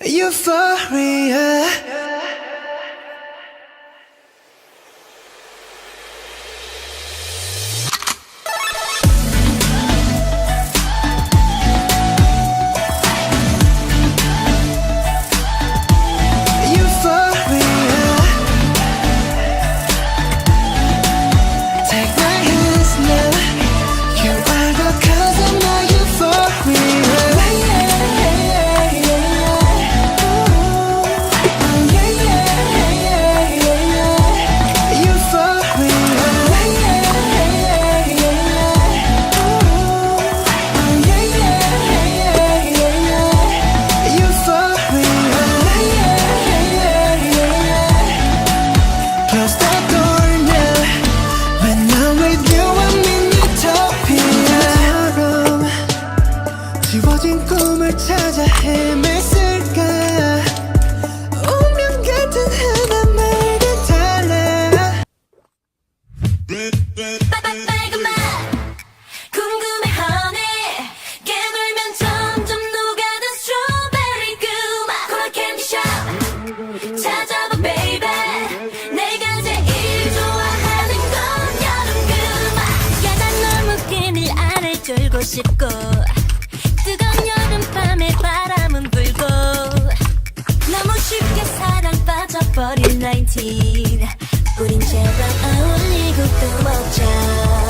Euphoria. 지워진 꿈을 찾아 헤맸을까. 운명 같은 하나말과 달라. 빨간 맛 궁금해 honey 깨물면 점점 녹아든 스트로베리 그맛 코라 캔디샵 찾아봐 baby 내가 제일 좋아하는 건 여름 그맛 야단 너무 끈을 안을 졸고 싶고 뜨거운 여름밤에 바람은 불고 너무 쉽게 사랑 빠져버린 19 우린 제발 어울리고 또 먹자